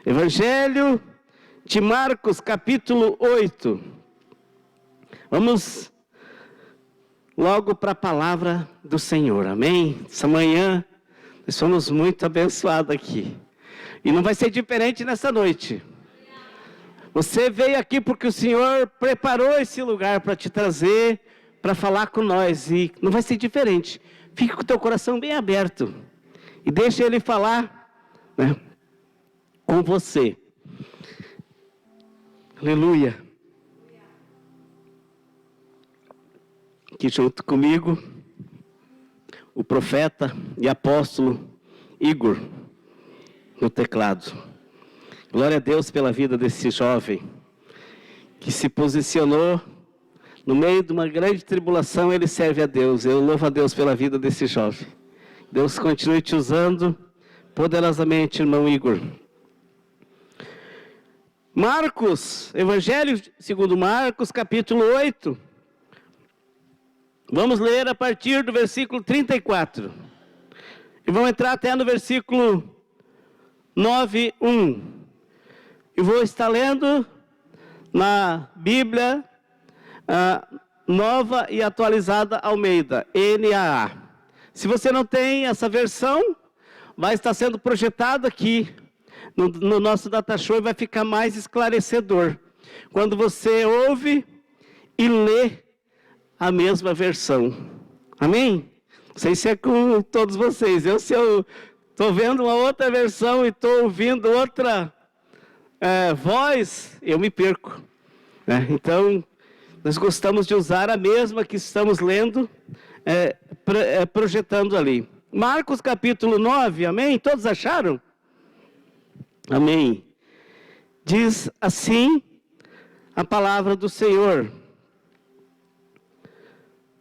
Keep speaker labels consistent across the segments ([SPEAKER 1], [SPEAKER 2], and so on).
[SPEAKER 1] Evangelho de Marcos, capítulo 8. Vamos logo para a palavra do Senhor, amém? Essa manhã nós somos muito abençoados aqui. E não vai ser diferente nessa noite. Você veio aqui porque o Senhor preparou esse lugar para te trazer, para falar com nós. E não vai ser diferente. Fique com o teu coração bem aberto. E deixa Ele falar, né, com você. Aleluia. Aqui junto comigo, o profeta e apóstolo Igor, no teclado. Glória a Deus pela vida desse jovem, que se posicionou no meio de uma grande tribulação, ele serve a Deus. Eu louvo a Deus pela vida desse jovem. Deus continue te usando poderosamente, irmão Igor. Marcos, Evangelho segundo Marcos, capítulo 8. Vamos ler a partir do versículo 34. E vamos entrar até no versículo 9:1. E vou estar lendo na Bíblia Nova e Atualizada Almeida, NAA. Se você não tem essa versão, vai estar sendo projetado aqui no nosso data show e vai ficar mais esclarecedor. Quando você ouve e lê a mesma versão. Amém? Não sei se é com todos vocês. Se eu estou vendo uma outra versão e estou ouvindo outra voz, eu me perco. Então, nós gostamos de usar a mesma que estamos lendo, projetando ali. Marcos capítulo 9, amém? Todos acharam? Amém. Diz assim a palavra do Senhor.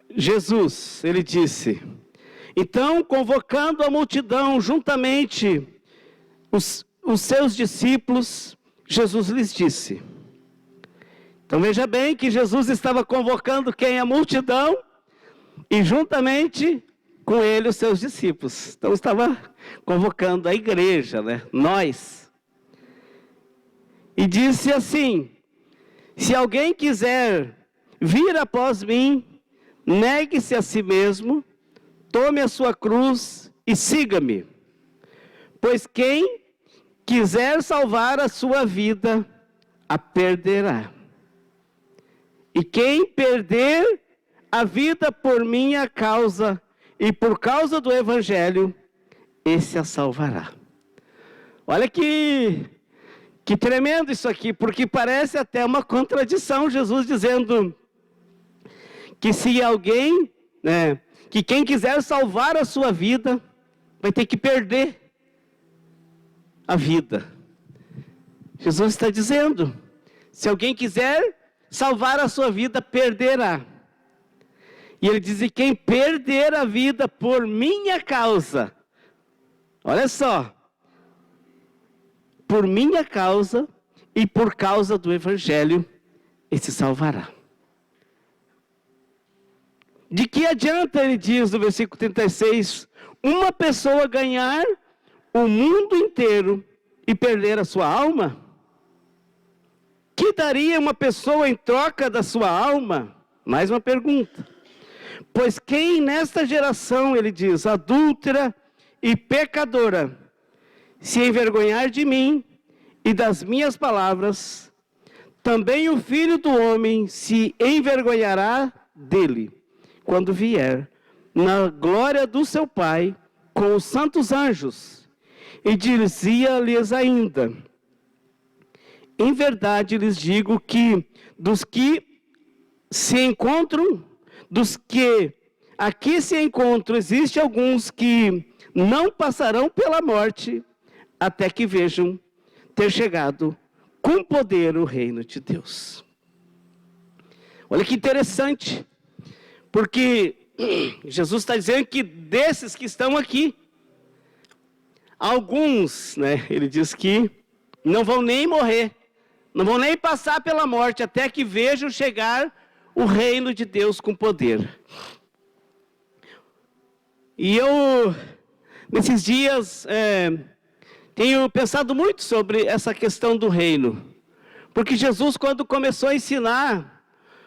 [SPEAKER 1] Jesus, ele disse: então, convocando a multidão juntamente os seus discípulos, Jesus lhes disse. Então veja bem que Jesus estava convocando quem? A multidão, e juntamente com ele os seus discípulos. Então estava convocando a igreja, né? Nós. E disse assim: se alguém quiser vir após mim, negue-se a si mesmo, tome a sua cruz e siga-me. Pois quem quiser salvar a sua vida, a perderá. E quem perder a vida por minha causa e por causa do Evangelho, esse a salvará. Olha que tremendo isso aqui, porque parece até uma contradição, Jesus dizendo que se alguém, que quem quiser salvar a sua vida, vai ter que perder a vida. Jesus está dizendo, se alguém quiser salvar a sua vida, perderá. E ele diz, e quem perder a vida por minha causa, olha só, por minha causa e por causa do Evangelho, esse salvará. De que adianta, ele diz no versículo 36, uma pessoa ganhar o mundo inteiro e perder a sua alma? Que daria uma pessoa em troca da sua alma? Mais uma pergunta. Pois quem nesta geração, ele diz, adúltera e pecadora, se envergonhar de mim e das minhas palavras, também o Filho do Homem se envergonhará dele, quando vier na glória do seu Pai com os santos anjos. E dizia-lhes ainda, em verdade lhes digo que dos que se encontram, dos que aqui se encontram, existem alguns que não passarão pela morte até que vejam ter chegado com poder o reino de Deus. Olha que interessante, porque Jesus está dizendo que desses que estão aqui, alguns, ele diz que não vão nem morrer, não vão nem passar pela morte até que vejam chegar o reino de Deus com poder. E eu, nesses dias, tenho pensado muito sobre essa questão do reino. Porque Jesus, quando começou a ensinar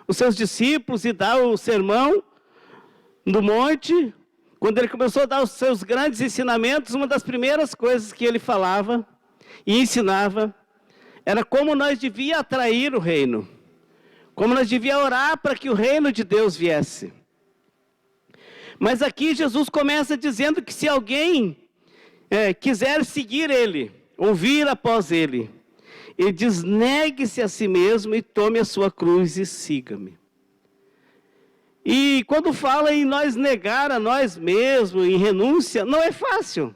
[SPEAKER 1] os seus discípulos e dar o sermão no monte, quando ele começou a dar os seus grandes ensinamentos, uma das primeiras coisas que ele falava e ensinava era como nós devíamos atrair o reino, como nós devíamos orar para que o reino de Deus viesse. Mas aqui Jesus começa dizendo que se alguém quiser seguir ele, ouvir após ele, ele diz: negue-se a si mesmo e tome a sua cruz e siga-me. E quando fala em nós negar a nós mesmos, em renúncia, não é fácil.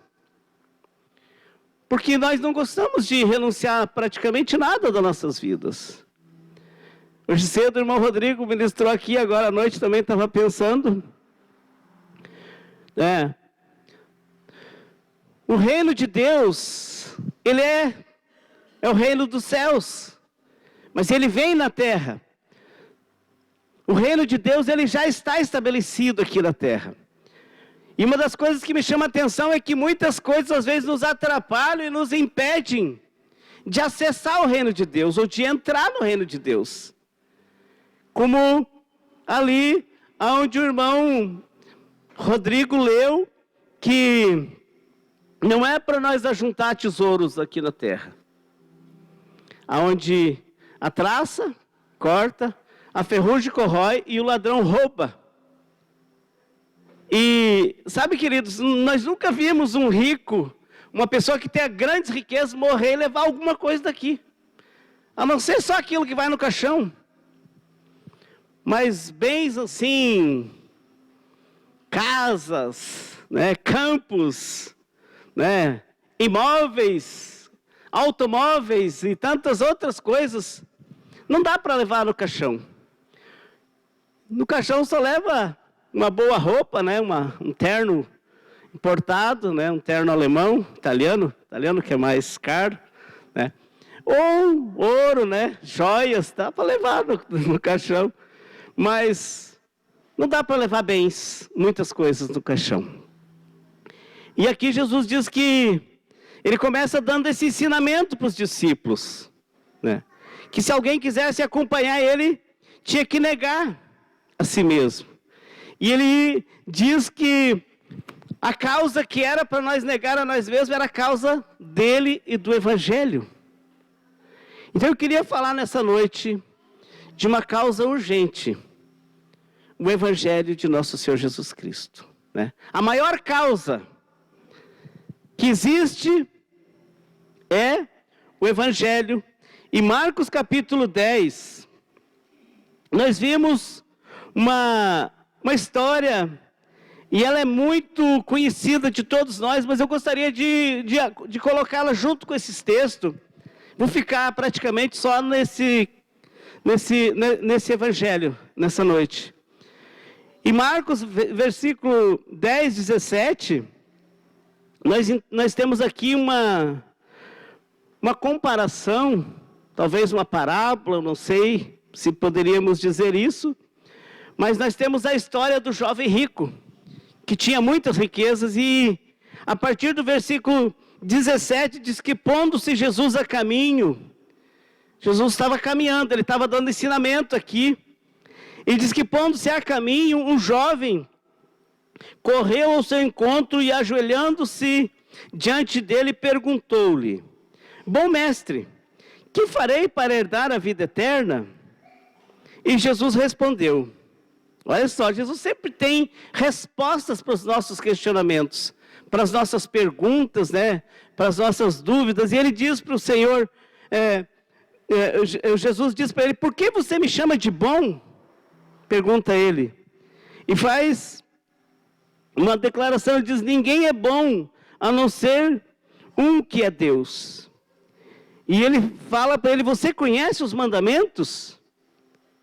[SPEAKER 1] Porque nós não gostamos de renunciar a praticamente nada das nossas vidas. Hoje cedo o irmão Rodrigo ministrou aqui, agora à noite também estava pensando. O reino de Deus, ele é o reino dos céus, mas ele vem na terra. O reino de Deus, ele já está estabelecido aqui na terra. E uma das coisas que me chama a atenção é que muitas coisas às vezes nos atrapalham e nos impedem de acessar o reino de Deus, ou de entrar no reino de Deus. Como ali, onde o irmão Rodrigo leu, que não é para nós ajuntar tesouros aqui na terra. Onde a traça corta, a ferrugem corrói e o ladrão rouba. E sabe, queridos, nós nunca vimos um rico, uma pessoa que tenha grandes riquezas, morrer e levar alguma coisa daqui. A não ser só aquilo que vai no caixão. Mas bens assim, casas, campos, imóveis, automóveis e tantas outras coisas, não dá para levar no caixão. No caixão só leva uma boa roupa, um terno importado, um terno alemão, italiano que é mais caro, ou ouro, joias, dá para levar no caixão, mas não dá para levar bens, muitas coisas no caixão. E aqui Jesus diz que ele começa dando esse ensinamento para os discípulos, que se alguém quisesse acompanhar ele, tinha que negar a si mesmo. E ele diz que a causa que era para nós negar a nós mesmos era a causa dele e do Evangelho. Então eu queria falar nessa noite de uma causa urgente, o Evangelho de nosso Senhor Jesus Cristo. A maior causa que existe é o Evangelho. Em Marcos capítulo 10, nós vimos uma história, e ela é muito conhecida de todos nós, mas eu gostaria de colocá-la junto com esses textos. Vou ficar praticamente só nesse Evangelho, nessa noite. Em Marcos, versículo 10, 17, nós temos aqui uma comparação, talvez uma parábola, não sei se poderíamos dizer isso, mas nós temos a história do jovem rico, que tinha muitas riquezas, e a partir do versículo 17 diz que pondo-se Jesus a caminho, Jesus estava caminhando, ele estava dando ensinamento aqui, e diz que pondo-se a caminho, um jovem correu ao seu encontro e ajoelhando-se diante dele perguntou-lhe: bom mestre, que farei para herdar a vida eterna? E Jesus respondeu. Olha só, Jesus sempre tem respostas para os nossos questionamentos, para as nossas perguntas, para as nossas dúvidas. E ele diz para o Senhor, Jesus diz para ele: por que você me chama de bom? Pergunta ele. E faz uma declaração, ele diz: ninguém é bom a não ser um que é Deus. E ele fala para ele: você conhece os mandamentos?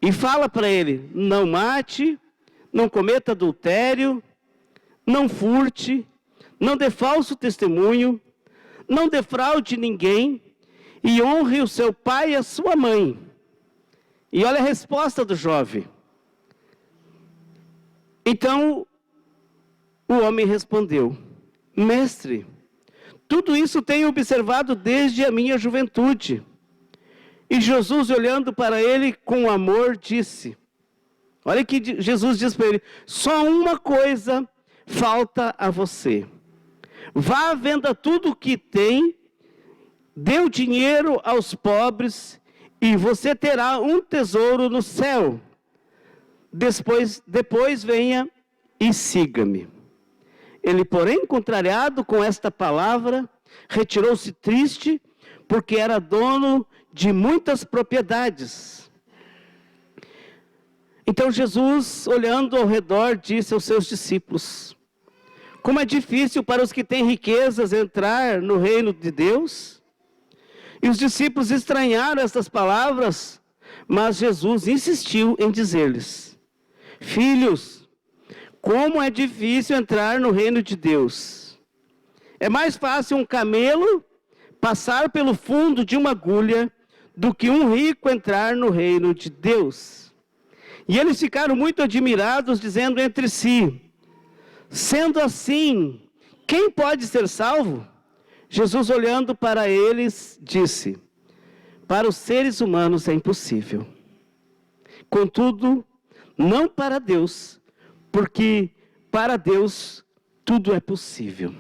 [SPEAKER 1] E fala para ele: não mate, não cometa adultério, não furte, não dê falso testemunho, não defraude ninguém, e honre o seu pai e a sua mãe. E olha a resposta do jovem. Então, o homem respondeu: mestre, Tudo isso tenho observado desde a minha juventude. E Jesus, olhando para ele com amor, disse, olha que Jesus diz para ele, só uma coisa falta a você. Vá, venda tudo o que tem, dê o dinheiro aos pobres e você terá um tesouro no céu. Depois venha e siga-me. Ele, porém, contrariado com esta palavra, retirou-se triste, porque era dono de muitas propriedades. Então Jesus, olhando ao redor, disse aos seus discípulos, como é difícil para os que têm riquezas entrar no reino de Deus. E os discípulos estranharam estas palavras, mas Jesus insistiu em dizer-lhes, filhos, como é difícil entrar no reino de Deus. É mais fácil um camelo passar pelo fundo de uma agulha do que um rico entrar no reino de Deus. E eles ficaram muito admirados, dizendo entre si, sendo assim, quem pode ser salvo? Jesus, olhando para eles, disse, para os seres humanos é impossível. Contudo, não para Deus, porque para Deus tudo é possível.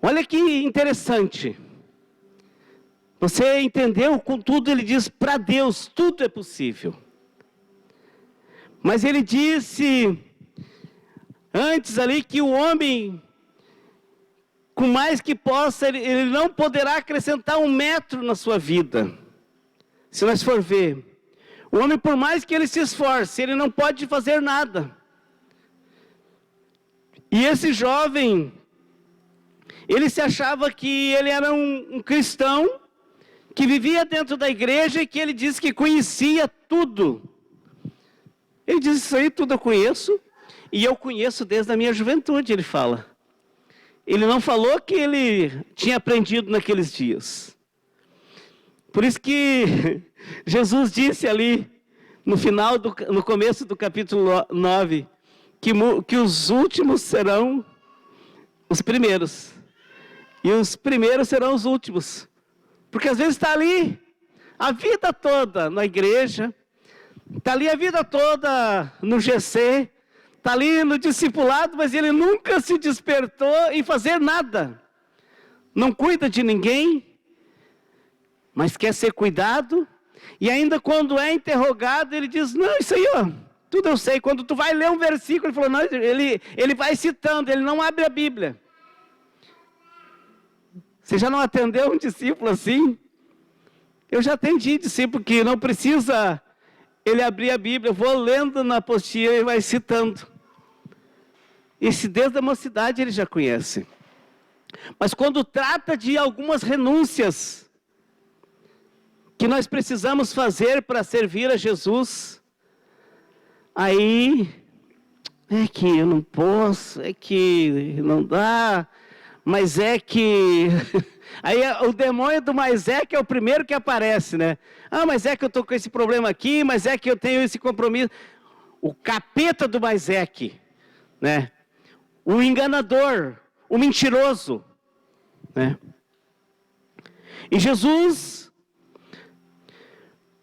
[SPEAKER 1] Olha que interessante. Você entendeu? Contudo, ele diz, para Deus tudo é possível. Mas ele disse antes ali que o homem, com mais que possa, ele não poderá acrescentar 1 metro na sua vida. Se nós for ver, o homem, por mais que ele se esforce, ele não pode fazer nada. E esse jovem, ele se achava que ele era um cristão, que vivia dentro da igreja e que ele disse que conhecia tudo. Ele diz, isso aí tudo eu conheço, e eu conheço desde a minha juventude, ele fala. Ele não falou que ele tinha aprendido naqueles dias. Por isso que Jesus disse ali, no começo do capítulo 9, que os últimos serão os primeiros, e os primeiros serão os últimos. Porque às vezes está ali a vida toda na igreja, está ali a vida toda no GC, está ali no discipulado, mas ele nunca se despertou em fazer nada. Não cuida de ninguém, mas quer ser cuidado. E ainda quando é interrogado, ele diz, não, isso aí, ó, tudo eu sei. Quando tu vai ler um versículo, ele falou, não, ele vai citando, ele não abre a Bíblia. Você já não atendeu um discípulo assim? Eu já atendi discípulo que não precisa ele abrir a Bíblia, eu vou lendo na apostila e vai citando. Esse desde a mocidade ele já conhece. Mas quando trata de algumas renúncias que nós precisamos fazer para servir a Jesus, aí é que eu não posso, é que não dá, mas é que... Aí o demônio do mas é que é o primeiro que aparece, né? Ah, mas é que eu estou com esse problema aqui, mas é que eu tenho esse compromisso. O capeta do mas é que, né? O enganador, o mentiroso, né? E Jesus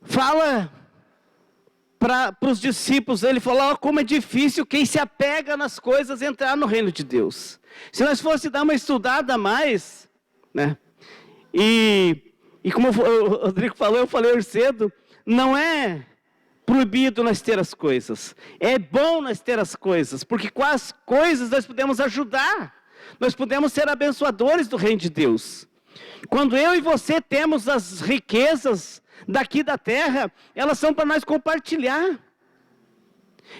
[SPEAKER 1] fala para os discípulos, ele fala, ó, como é difícil quem se apega nas coisas entrar no reino de Deus. Se nós fosse dar uma estudada a mais, né? E como o Rodrigo falou, eu falei hoje cedo, não é proibido nós ter as coisas. É bom nós ter as coisas, porque com as coisas nós podemos ajudar. Nós podemos ser abençoadores do reino de Deus. Quando eu e você temos as riquezas daqui da terra, elas são para nós compartilhar.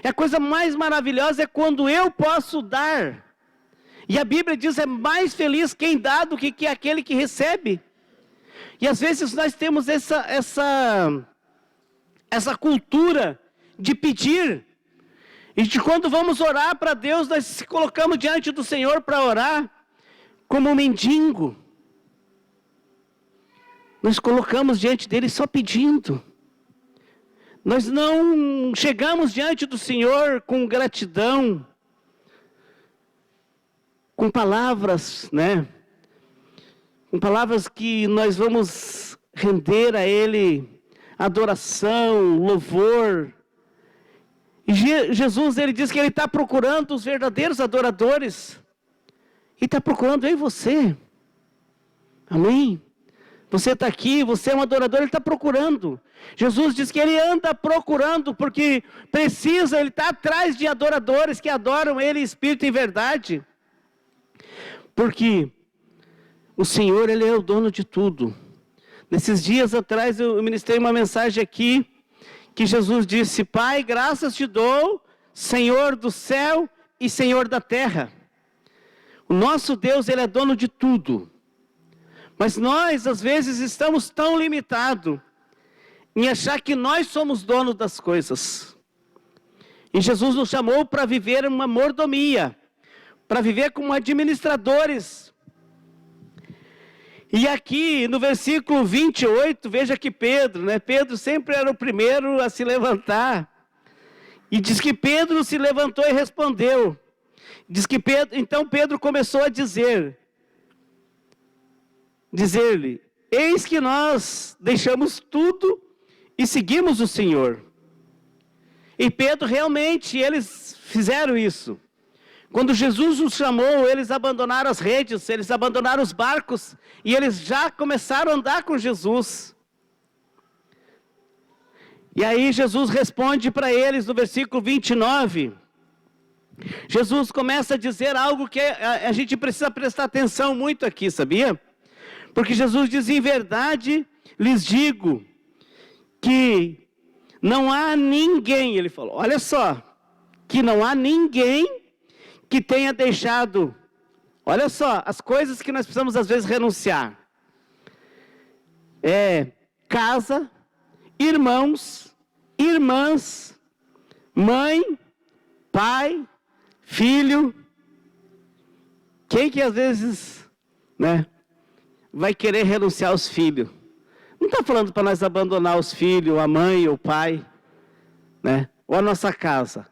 [SPEAKER 1] A coisa mais maravilhosa é quando eu posso dar. E a Bíblia diz, é mais feliz quem dá do que aquele que recebe. E às vezes nós temos essa cultura de pedir. E de quando vamos orar para Deus, nós se colocamos diante do Senhor para orar como um mendigo. Nós colocamos diante dele só pedindo. Nós não chegamos diante do Senhor com gratidão, com palavras, né? Com palavras que nós vamos render a Ele adoração, louvor. E Jesus, Ele diz que Ele está procurando os verdadeiros adoradores. E está procurando eu e você. Amém? Você está aqui, você é um adorador, Ele está procurando. Jesus diz que Ele anda procurando, porque precisa, Ele está atrás de adoradores que adoram Ele em espírito e em verdade. Porque o Senhor, Ele é o dono de tudo. Nesses dias atrás eu ministrei uma mensagem aqui, que Jesus disse: Pai, graças te dou, Senhor do céu e Senhor da terra. O nosso Deus, Ele é dono de tudo. Mas nós, às vezes, estamos tão limitados em achar que nós somos donos das coisas. E Jesus nos chamou para viver uma mordomia, para viver como administradores. E aqui no versículo 28, veja que Pedro, né? Pedro sempre era o primeiro a se levantar. E diz que Pedro se levantou e respondeu. Diz que então Pedro começou a dizer-lhe: eis que nós deixamos tudo e seguimos o Senhor. E Pedro realmente, eles fizeram isso. Quando Jesus os chamou, eles abandonaram as redes, eles abandonaram os barcos, e eles já começaram a andar com Jesus. E aí Jesus responde para eles no versículo 29. Jesus começa a dizer algo que a gente precisa prestar atenção muito aqui, sabia? Porque Jesus diz: em verdade lhes digo que não há ninguém, ele falou, olha só, que não há ninguém que tenha deixado, olha só, as coisas que nós precisamos às vezes renunciar. Casa, irmãos, irmãs, mãe, pai, filho. Quem que às vezes, né, vai querer renunciar aos filhos? Não está falando para nós abandonar os filhos, a mãe ou o pai, né, ou a nossa casa.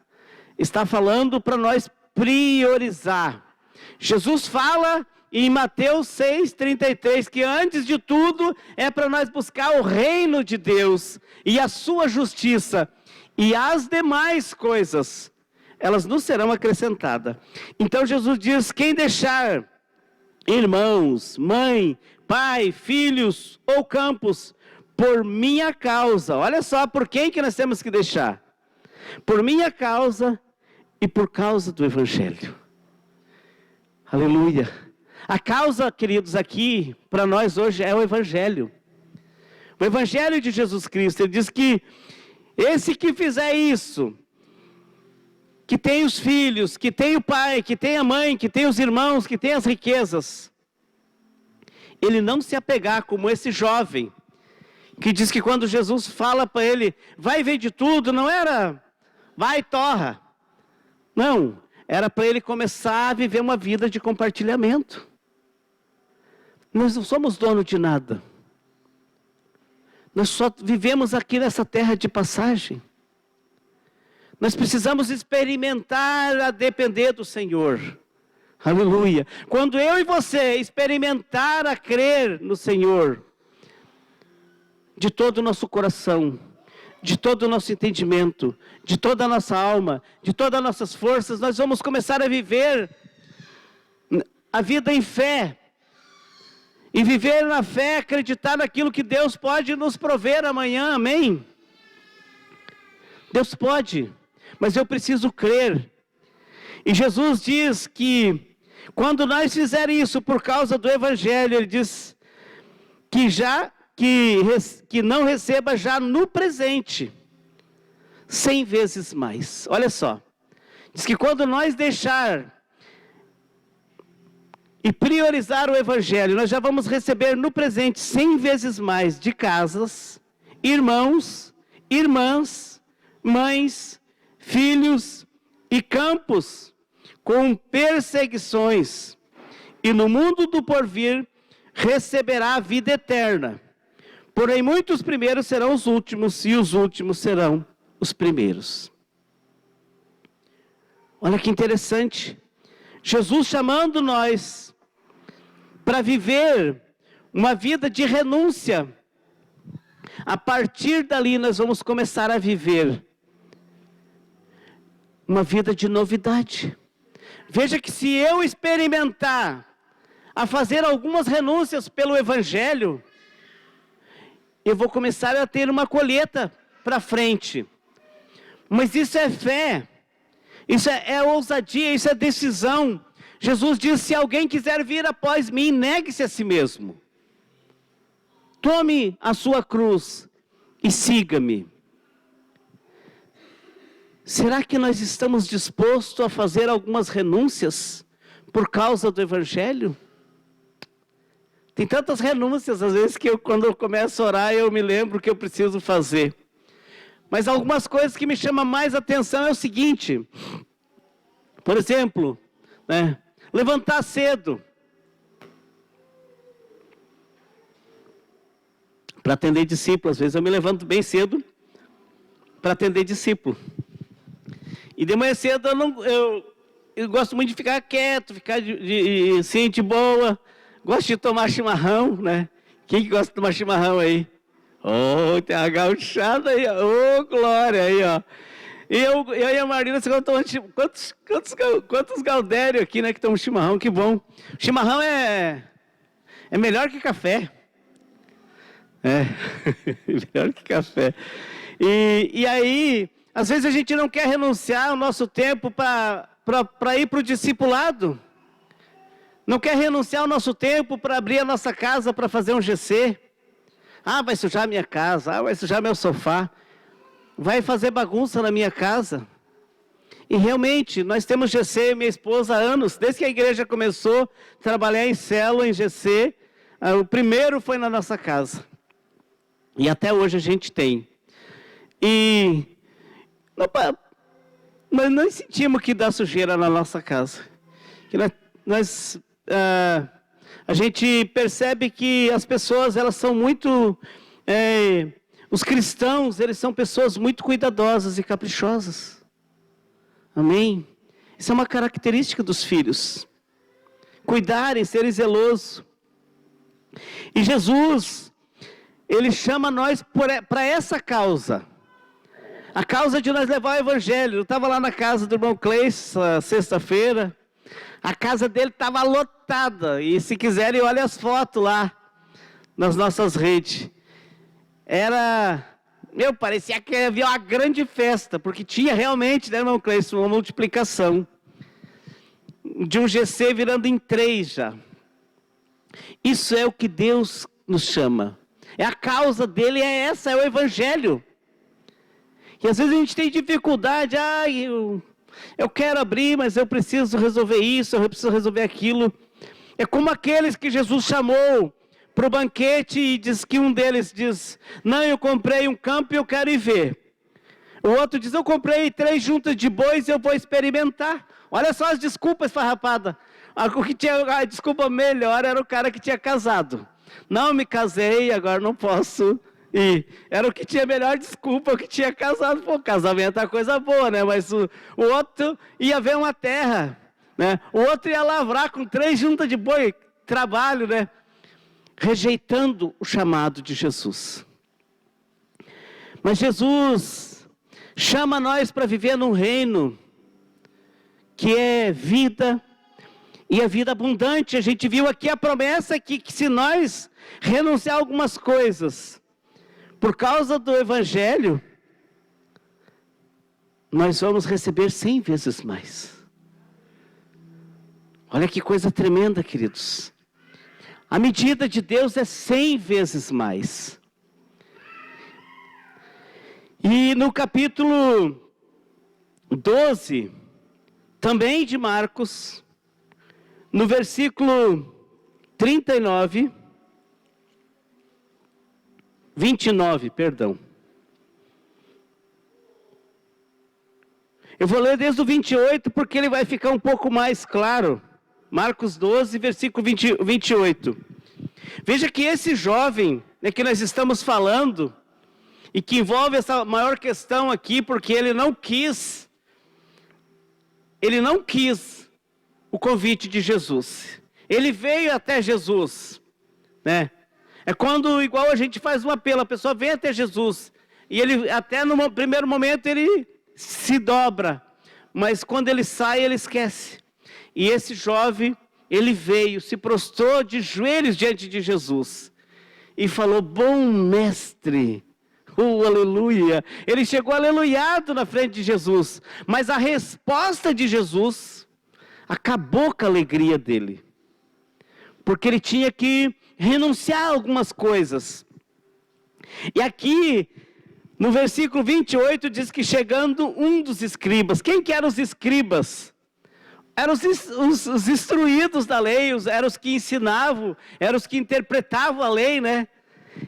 [SPEAKER 1] Está falando para nós priorizar. Jesus fala em Mateus 6,33 que antes de tudo é para nós buscar o reino de Deus e a sua justiça, e as demais coisas, elas nos serão acrescentadas. Então Jesus diz: quem deixar irmãos, mãe, pai, filhos ou campos por minha causa, olha só por quem que nós temos que deixar: por minha causa e por causa do Evangelho. Aleluia. A causa, queridos, aqui para nós hoje é o Evangelho. O Evangelho de Jesus Cristo. Ele diz que esse que fizer isso, que tem os filhos, que tem o pai, que tem a mãe, que tem os irmãos, que tem as riquezas, ele não se apegar como esse jovem, que diz que quando Jesus fala para ele, vai ver de tudo, não era, vai torra. Não, era para ele começar a viver uma vida de compartilhamento. Nós não somos donos de nada. Nós só vivemos aqui nessa terra de passagem. Nós precisamos experimentar a depender do Senhor. Aleluia. Quando eu e você experimentar a crer no Senhor, de todo o nosso coração, de todo o nosso entendimento, de toda a nossa alma, de todas as nossas forças, nós vamos começar a viver a vida em fé. E viver na fé, acreditar naquilo que Deus pode nos prover amanhã, amém? Deus pode, mas eu preciso crer. E Jesus diz que quando nós fizermos isso por causa do Evangelho, Ele diz que não receba já no presente 100 vezes mais. Olha só, diz que quando nós deixar e priorizar o Evangelho, nós já vamos receber no presente 100 vezes mais de casas, irmãos, irmãs, mães, filhos e campos, com perseguições, e no mundo do porvir receberá a vida eterna. Porém, muitos primeiros serão os últimos, e os últimos serão os primeiros. Olha que interessante. Jesus chamando nós para viver uma vida de renúncia. A partir dali nós vamos começar a viver uma vida de novidade. Veja que se eu experimentar a fazer algumas renúncias pelo Evangelho, eu vou começar a ter uma colheita para frente. Mas isso é fé, isso é ousadia, isso é decisão. Jesus diz: se alguém quiser vir após mim, negue-se a si mesmo. Tome a sua cruz e siga-me. Será que nós estamos dispostos a fazer algumas renúncias por causa do Evangelho? Tem tantas renúncias, às vezes, que quando eu começo a orar, eu me lembro que eu preciso fazer. Mas algumas coisas que me chamam mais atenção é o seguinte. Por exemplo, levantar cedo para atender discípulo. Às vezes eu me levanto bem cedo para atender discípulo. E de manhã cedo eu gosto muito de ficar quieto, ficar assim, de boa. Gosto de tomar chimarrão, né? Quem que gosta de tomar chimarrão aí? Oh, tem uma gauchada aí, oh, glória aí, ó. Eu e a Marina, você tomando quantos gaudérios aqui, né, que tomam chimarrão, que bom. Chimarrão é melhor que café. Melhor que café. E aí, às vezes a gente não quer renunciar o nosso tempo para ir para o discipulado. Não quer renunciar o nosso tempo para abrir a nossa casa para fazer um GC. Ah, vai sujar minha casa, vai sujar meu sofá. Vai fazer bagunça na minha casa. E realmente, nós temos GC, minha esposa, há anos. Desde que a igreja começou a trabalhar em célula, em GC, o primeiro foi na nossa casa. E até hoje a gente tem. E nós não sentimos que dá sujeira na nossa casa. Que a gente percebe que as pessoas, elas são muito... os cristãos, eles são pessoas muito cuidadosas e caprichosas. Amém? Isso é uma característica dos filhos. Cuidarem, serem zelosos. E Jesus, Ele chama nós para essa causa. A causa de nós levar o Evangelho. Eu estava lá na casa do irmão Cleis, sexta-feira. A casa dele estava lotada. E se quiserem, olhem as fotos lá, nas nossas redes. Parecia que havia uma grande festa, porque tinha realmente, né, irmão Cleis, uma multiplicação. De um GC virando em 3 já. Isso é o que Deus nos chama. A causa dele é essa, é o Evangelho. E às vezes a gente tem dificuldade, eu quero abrir, mas eu preciso resolver isso, eu preciso resolver aquilo. É como aqueles que Jesus chamou para o banquete e diz que um deles diz: não, eu comprei um campo e eu quero ir ver. O outro diz: eu comprei 3 juntas de bois e eu vou experimentar. Olha só as desculpas farrapadas. O que tinha a desculpa melhor era o cara que tinha casado. Não, me casei, agora não posso ir. Era o que tinha melhor desculpa, o que tinha casado. Pô, casamento é coisa boa, né? Mas o outro ia ver uma terra, né? O outro ia lavrar com 3 juntas de boi, trabalho, né? Rejeitando o chamado de Jesus. Mas Jesus chama nós para viver num reino que é vida, e a vida abundante. A gente viu aqui a promessa que se nós renunciar a algumas coisas por causa do Evangelho, nós vamos receber 100 vezes mais. Olha que coisa tremenda, queridos. A medida de Deus é 100 vezes mais. E no capítulo 12, também de Marcos, no versículo 29, perdão. Eu vou ler desde o 28, porque ele vai ficar um pouco mais claro. Marcos 12, versículo 28. Veja que esse jovem, né, que nós estamos falando, e que envolve essa maior questão aqui, porque ele não quis o convite de Jesus. Ele veio até Jesus, né? É quando, igual a gente faz um apelo, a pessoa vem até Jesus, e ele, até no primeiro momento, ele se dobra, mas quando ele sai, ele esquece. E esse jovem, ele veio, se prostrou de joelhos diante de Jesus, e falou: bom mestre, aleluia. Ele chegou aleluiado na frente de Jesus, mas a resposta de Jesus acabou com a alegria dele, porque ele tinha que renunciar a algumas coisas. E aqui, no versículo 28, diz que chegando um dos escribas. Quem que eram os escribas? Eram os instruídos da lei, eram os que ensinavam, eram os que interpretavam a lei, né?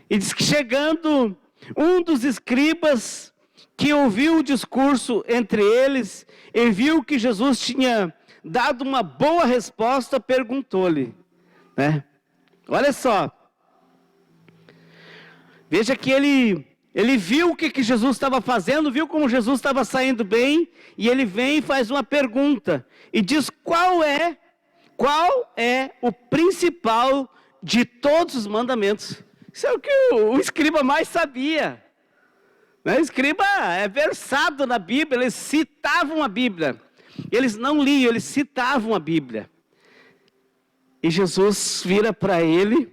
[SPEAKER 1] E diz que chegando um dos escribas, que ouviu o discurso entre eles, e viu que Jesus tinha dado uma boa resposta, perguntou-lhe, né? Olha só, veja que ele viu o que Jesus estava fazendo, viu como Jesus estava saindo bem, e ele vem e faz uma pergunta, e diz qual é o principal de todos os mandamentos. Isso é o que o escriba mais sabia, né? O escriba é versado na Bíblia, eles citavam a Bíblia, eles não liam, eles citavam a Bíblia. E Jesus vira para ele,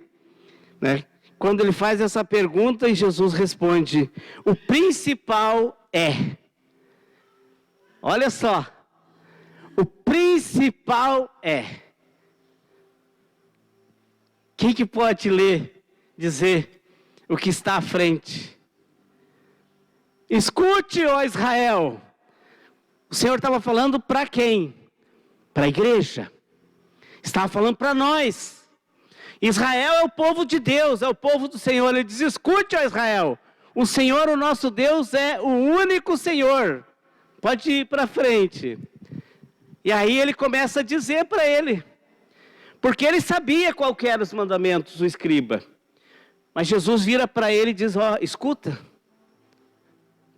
[SPEAKER 1] né? Quando ele faz essa pergunta, e Jesus responde: o principal é. Olha só, o principal é. Quem que pode ler, dizer o que está à frente? Escute, ó Israel. O Senhor estava falando para quem? Para a igreja. Estava falando para nós. Israel é o povo de Deus, é o povo do Senhor. Ele diz: escute, ó Israel, o Senhor, o nosso Deus, é o único Senhor. Pode ir para frente. E aí ele começa a dizer para ele, porque ele sabia qual que eram os mandamentos, o escriba. Mas Jesus vira para ele e diz: ó, escuta,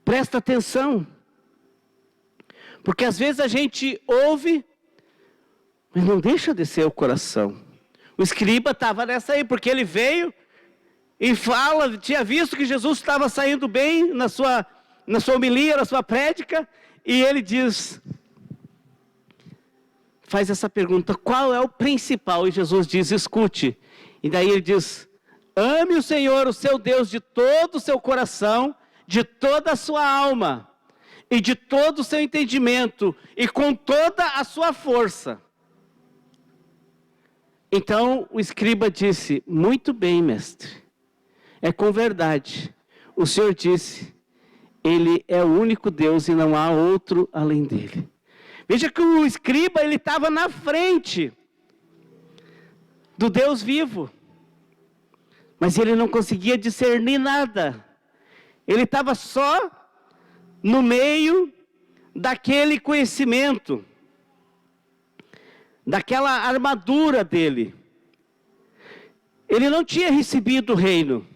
[SPEAKER 1] presta atenção, porque às vezes a gente ouve, mas não deixa descer o coração. O escriba estava nessa aí, porque ele veio e fala, tinha visto que Jesus estava saindo bem na sua homilia, na sua prédica, e ele diz, faz essa pergunta: qual é o principal? E Jesus diz: escute. E daí ele diz: ame o Senhor, o seu Deus, de todo o seu coração, de toda a sua alma, e de todo o seu entendimento, e com toda a sua força. Então o escriba disse: muito bem, mestre, é com verdade. O Senhor disse, Ele é o único Deus e não há outro além dele. Veja que o escriba, ele estava na frente do Deus vivo, mas ele não conseguia discernir nada. Ele estava só no meio daquele conhecimento, daquela armadura dele. Ele não tinha recebido o reino.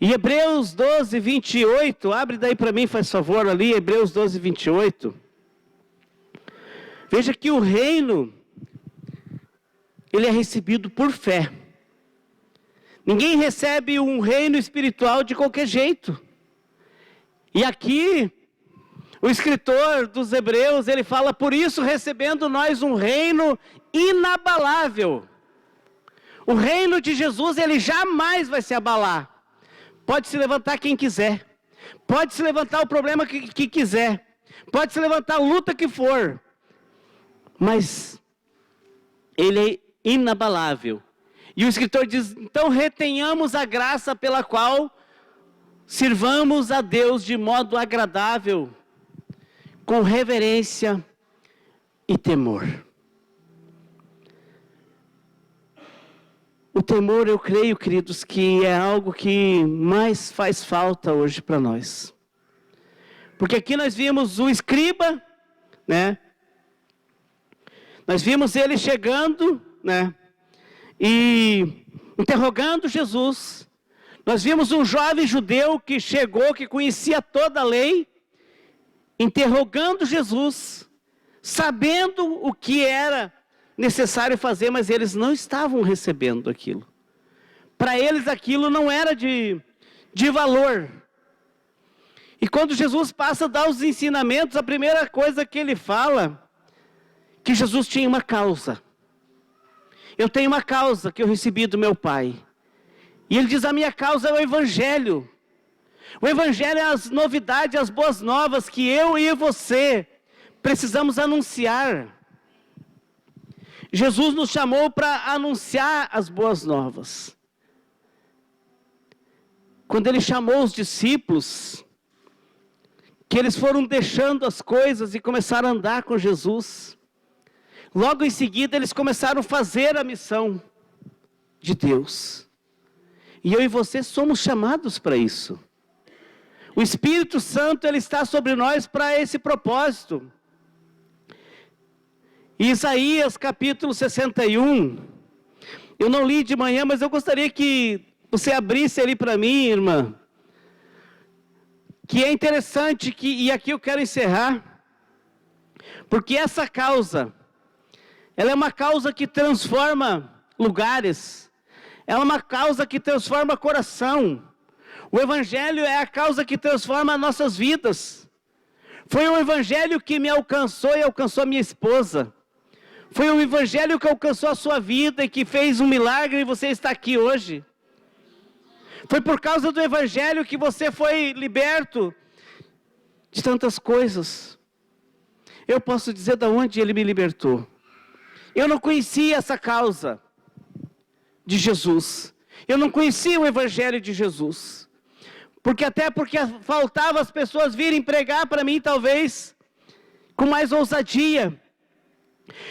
[SPEAKER 1] E Hebreus 12, 28, abre daí para mim, faz favor, ali, Hebreus 12, 28. Veja que o reino, ele é recebido por fé. Ninguém recebe um reino espiritual de qualquer jeito. E aqui, o escritor dos Hebreus, ele fala: por isso recebendo nós um reino inabalável. O reino de Jesus, ele jamais vai se abalar. Pode se levantar quem quiser, pode se levantar o problema que quiser, pode se levantar a luta que for, mas ele é inabalável. E o escritor diz: então retenhamos a graça pela qual sirvamos a Deus de modo agradável, com reverência e temor. O temor, eu creio, queridos, que é algo que mais faz falta hoje para nós. Porque aqui nós vimos o escriba, né? Nós vimos ele chegando, né? E interrogando Jesus. Nós vimos um jovem judeu que chegou, que conhecia toda a lei, interrogando Jesus. sabendo o que era necessário fazer, mas eles não estavam recebendo aquilo. Para eles aquilo não era de valor. E quando Jesus passa a dar os ensinamentos, a primeira coisa que ele fala, que Jesus tinha uma causa. Eu tenho uma causa que eu recebi do meu Pai. E ele diz, a minha causa é o Evangelho. O Evangelho é as novidades, as boas novas que eu e você precisamos anunciar. Jesus nos chamou para anunciar as boas novas. Quando ele chamou os discípulos, que eles foram deixando as coisas e começaram a andar com Jesus, logo em seguida eles começaram a fazer a missão de Deus. E eu e você somos chamados para isso. O Espírito Santo, ele está sobre nós para esse propósito. Isaías capítulo 61, eu não li de manhã, mas eu gostaria que você abrisse ali para mim, irmã, que é interessante, e aqui eu quero encerrar, porque essa causa, ela é uma causa que transforma lugares, ela é uma causa que transforma coração. O Evangelho é a causa que transforma nossas vidas. Foi o Evangelho que me alcançou e alcançou a minha esposa. Foi o Evangelho que alcançou a sua vida e que fez um milagre e você está aqui hoje. Foi por causa do Evangelho que você foi liberto de tantas coisas. Eu posso dizer de onde ele me libertou. Eu não conhecia essa causa de Jesus. Eu não conhecia o Evangelho de Jesus. Porque faltava as pessoas virem pregar para mim, talvez, com mais ousadia.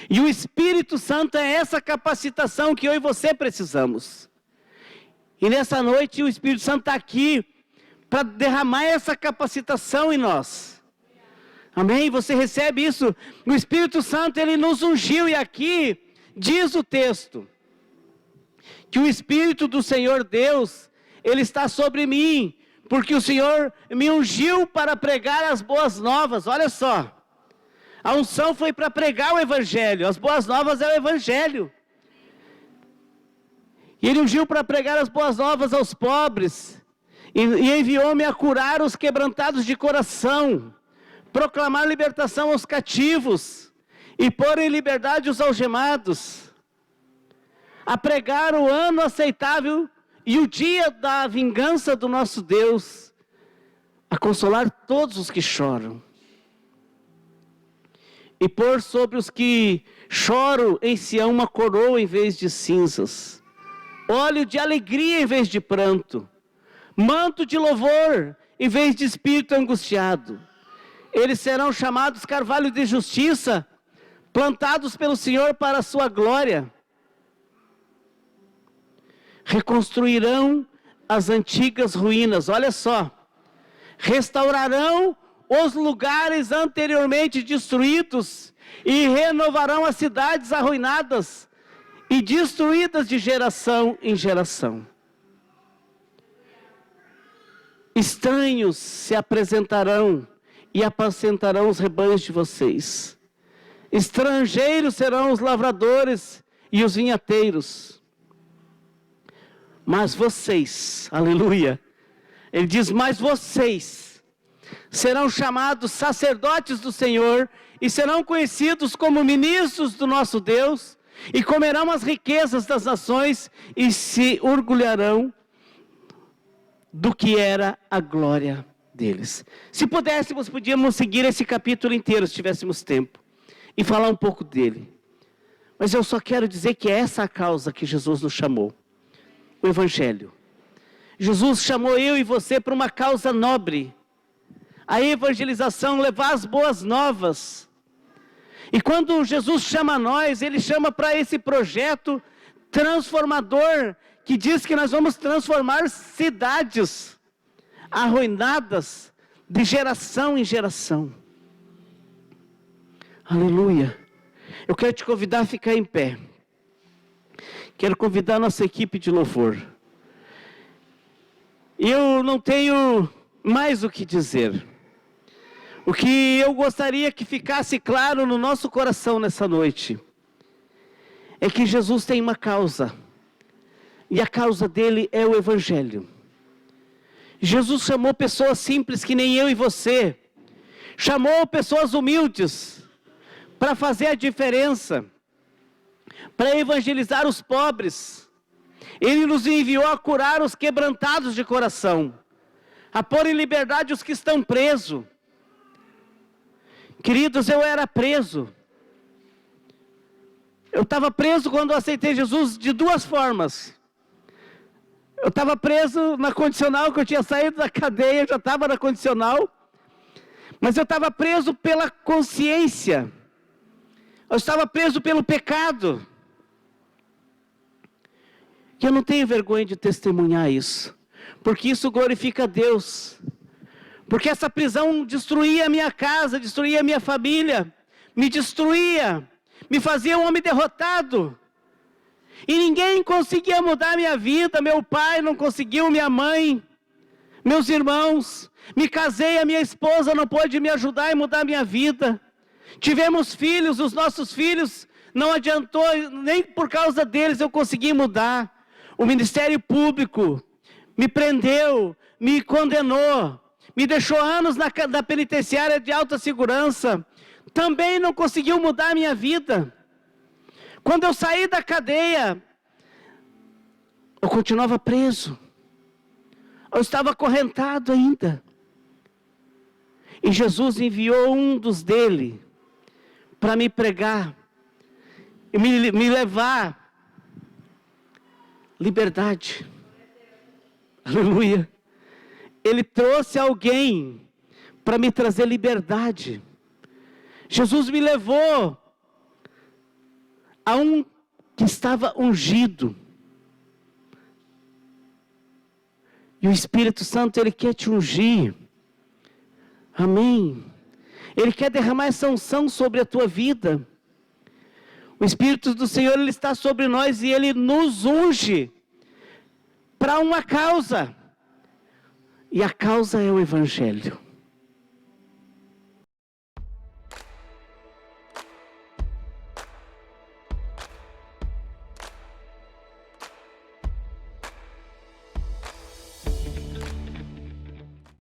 [SPEAKER 1] E o Espírito Santo é essa capacitação que eu e você precisamos. E nessa noite o Espírito Santo está aqui para derramar essa capacitação em nós. Amém? Você recebe isso? O Espírito Santo, ele nos ungiu, e aqui diz o texto, que o Espírito do Senhor Deus, ele está sobre mim, porque o Senhor me ungiu para pregar as boas novas. Olha só. A unção foi para pregar o Evangelho. As boas novas é o Evangelho. E ele ungiu para pregar as boas novas aos pobres. E enviou-me a curar os quebrantados de coração. Proclamar libertação aos cativos. E pôr em liberdade os algemados. A pregar o ano aceitável e o dia da vingança do nosso Deus. A consolar todos os que choram. E pôr sobre os que choram em Sião uma coroa em vez de cinzas, óleo de alegria em vez de pranto, manto de louvor em vez de espírito angustiado. Eles serão chamados carvalho de justiça, plantados pelo Senhor para a sua glória. Reconstruirão as antigas ruínas, olha só, restaurarão os lugares anteriormente destruídos e renovarão as cidades arruinadas e destruídas de geração em geração. Estranhos se apresentarão e apacentarão os rebanhos de vocês. Estrangeiros serão os lavradores e os vinhateiros. Mas vocês, aleluia, ele diz, mas vocês serão chamados sacerdotes do Senhor e serão conhecidos como ministros do nosso Deus e comerão as riquezas das nações e se orgulharão do que era a glória deles. Se pudéssemos, podíamos seguir esse capítulo inteiro, se tivéssemos tempo, e falar um pouco dele. Mas eu só quero dizer que é essa a causa que Jesus nos chamou, o Evangelho. Jesus chamou eu e você para uma causa nobre, a evangelização, levar as boas novas. E quando Jesus chama nós, ele chama para esse projeto transformador, que diz que nós vamos transformar cidades arruinadas de geração em geração. Aleluia. Eu quero te convidar a ficar em pé. Quero convidar a nossa equipe de louvor. Eu não tenho mais o que dizer. O que eu gostaria que ficasse claro no nosso coração nessa noite é que Jesus tem uma causa, e a causa dele é o Evangelho. Jesus chamou pessoas simples que nem eu e você, chamou pessoas humildes para fazer a diferença, para evangelizar os pobres. Ele nos enviou a curar os quebrantados de coração, a pôr em liberdade os que estão presos. Queridos, eu era preso. Eu estava preso quando eu aceitei Jesus de duas formas. Eu estava preso na condicional, que eu tinha saído da cadeia, já estava na condicional. Mas eu estava preso pela consciência. Eu estava preso pelo pecado. E eu não tenho vergonha de testemunhar isso, porque isso glorifica a Deus. Porque essa prisão destruía a minha casa, destruía a minha família, me destruía, me fazia um homem derrotado. E ninguém conseguia mudar a minha vida, meu pai não conseguiu, minha mãe, meus irmãos. Me casei, a minha esposa não pôde me ajudar e mudar a minha vida. Tivemos filhos, os nossos filhos, não adiantou, nem por causa deles eu consegui mudar. O Ministério Público me prendeu, me condenou, me deixou anos na penitenciária de alta segurança. Também não conseguiu mudar a minha vida. Quando eu saí da cadeia, eu continuava preso. Eu estava acorrentado ainda. E Jesus enviou um dos dele para me pregar e me levar liberdade. Aleluia. Ele trouxe alguém para me trazer liberdade. Jesus me levou a um que estava ungido. E o Espírito Santo, Ele quer te ungir. Amém. Ele quer derramar essa unção sobre a tua vida. O Espírito do Senhor, Ele está sobre nós e Ele nos unge para uma causa. E a causa é o Evangelho.